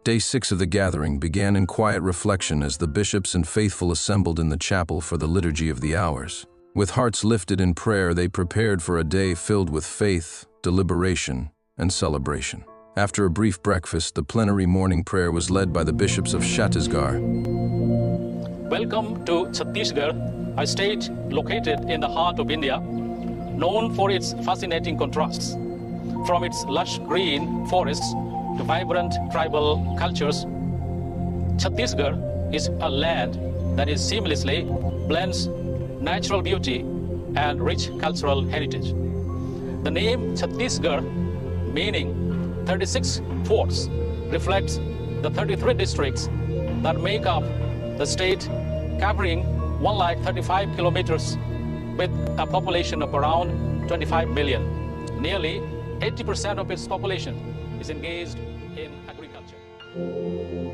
Day 6 of the gathering began in quiet reflection as the bishops and faithful assembled in the chapel for the liturgy of the hours. With hearts lifted in prayer, they prepared for a day filled with faith, deliberation, and celebration. After a brief breakfast, the plenary morning prayer was led by the bishops of Chhattisgarh. Welcome to Chhattisgarh, a state located in the heart of India, known for its fascinating contrasts. From its lush green forests to vibrant tribal cultures, Chhattisgarh is a land that is seamlessly blends natural beauty and rich cultural heritage. The name Chhattisgarh, meaning 36 forts, reflects the 33 districts that make up the state, covering 135 kilometers with a population of around 25 million. Nearly 80% of its population is engaged in agriculture.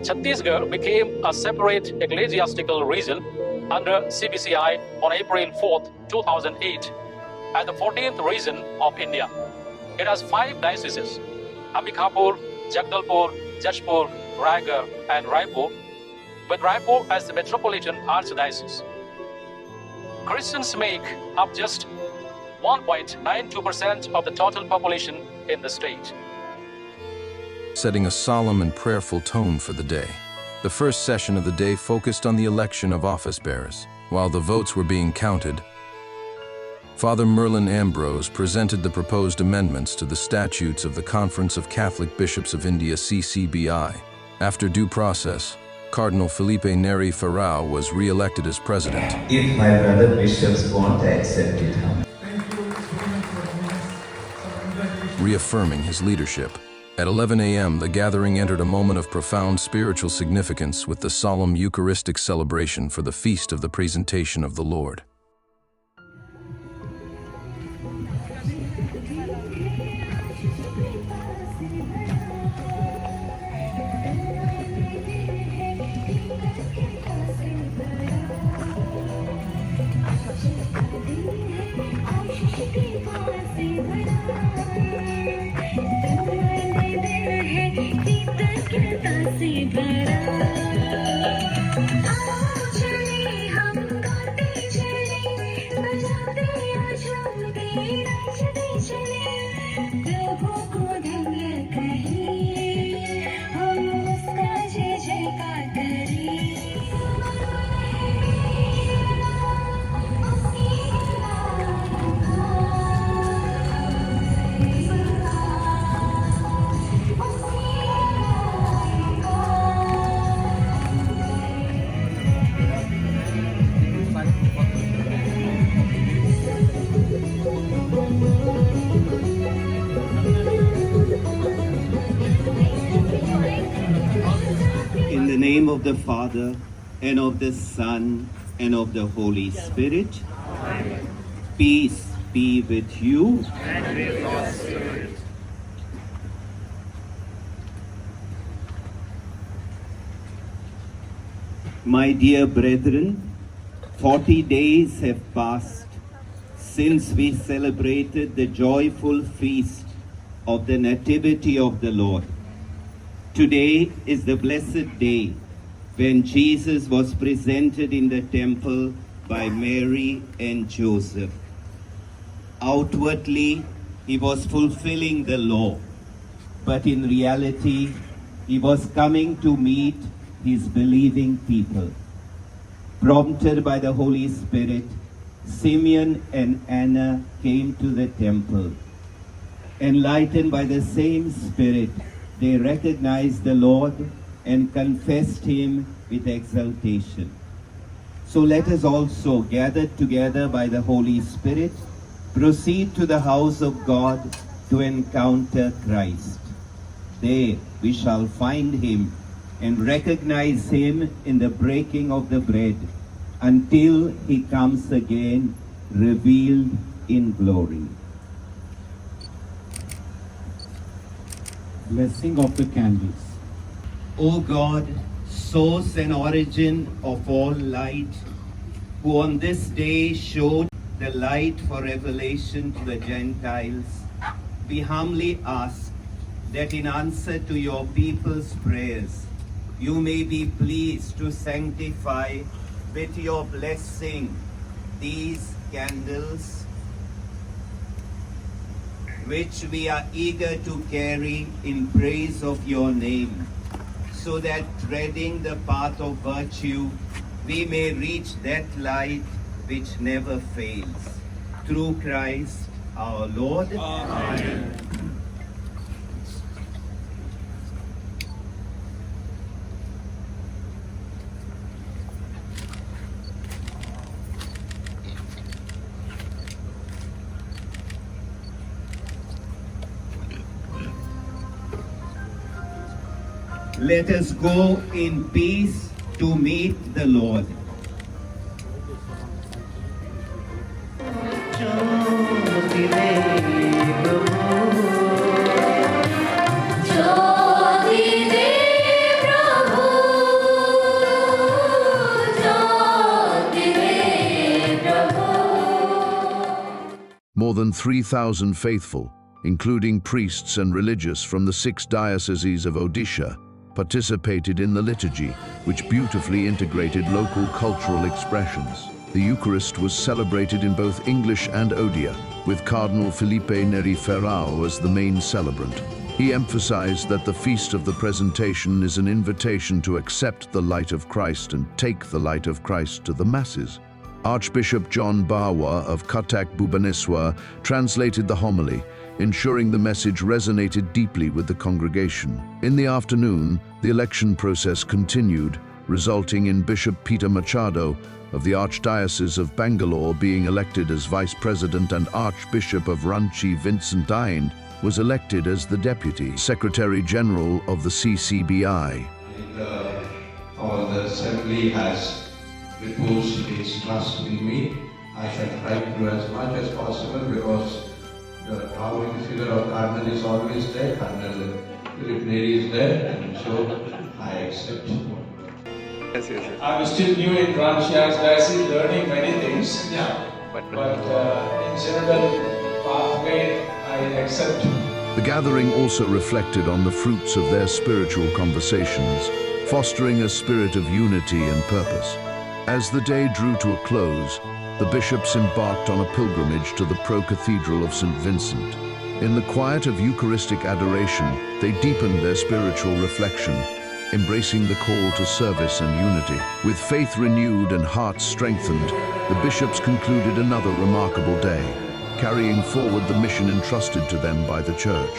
Chhattisgarh became a separate ecclesiastical region under CCBI on April 4, 2008, as the 14th region of India. It has 5 dioceses: Ambikapur, Jagdalpur, Jashpur, Raigad, and Raipur, with Raipur as the metropolitan archdiocese. Christians make up just 1.92% of the total population in the state. Setting a solemn and prayerful tone for the day. The first session of the day focused on the election of office bearers. While the votes were being counted, Father Merlin Ambrose presented the proposed amendments to the statutes of the Conference of Catholic Bishops of India (CCBI). After due process, Cardinal Felipe Neri Ferrao was re-elected as president. If my brother bishops won't accept it, reaffirming his leadership. At 11 a.m., the gathering entered a moment of profound spiritual significance with the solemn Eucharistic celebration for the Feast of the Presentation of the Lord. In the name of the Father, and of the Son, and of the Holy Spirit, Amen. Peace be with you. And with your spirit. My dear brethren, 40 days have passed since we celebrated the joyful feast of the Nativity of the Lord. Today is the blessed day when Jesus was presented in the temple by Mary and Joseph. Outwardly, he was fulfilling the law, but in reality, he was coming to meet his believing people. Prompted by the Holy Spirit, Simeon and Anna came to the temple. Enlightened by the same Spirit, they recognized the Lord and confessed him with exultation. So let us also, gathered together by the Holy Spirit, proceed to the house of God to encounter Christ. There we shall find him and recognize him in the breaking of the bread until he comes again, revealed in glory. Blessing of the candles. O God, source and origin of all light, who on this day showed the light for revelation to the Gentiles, we humbly ask that in answer to your people's prayers, you may be pleased to sanctify with your blessing these candles, which we are eager to carry in praise of your name, so that treading the path of virtue, we may reach that light which never fails. Through Christ our Lord. Amen. Let us go in peace to meet the Lord. More than 3,000 faithful, including priests and religious from the 6 dioceses of Odisha, participated in the liturgy, which beautifully integrated local cultural expressions. The Eucharist was celebrated in both English and Odia, with Cardinal Felipe Neri Ferrao as the main celebrant. He emphasized that the Feast of the Presentation is an invitation to accept the light of Christ and take the light of Christ to the masses. Archbishop John Bawa of Cuttack, Bhubaneswar, translated the homily, ensuring the message resonated deeply with the congregation. In the afternoon, the election process continued, resulting in Bishop Peter Machado of the Archdiocese of Bangalore being elected as Vice President, and Archbishop of Ranchi Vincent Dind was elected as the Deputy Secretary General of the CCBI. The Assembly has reposed its trust in me. I shall try to do as much as possible, because the towering figure of Cardinal is always there. Cardinal Philip Neri is there, and so I accept. I'm still new in Ranchi Archdiocese, learning many things. But in general pathway, I accept. The gathering also reflected on the fruits of their spiritual conversations, fostering a spirit of unity and purpose. As the day drew to a close, the bishops embarked on a pilgrimage to the pro-cathedral of St. Vincent. In the quiet of Eucharistic adoration, they deepened their spiritual reflection, embracing the call to service and unity. With faith renewed and hearts strengthened, the bishops concluded another remarkable day, carrying forward the mission entrusted to them by the Church.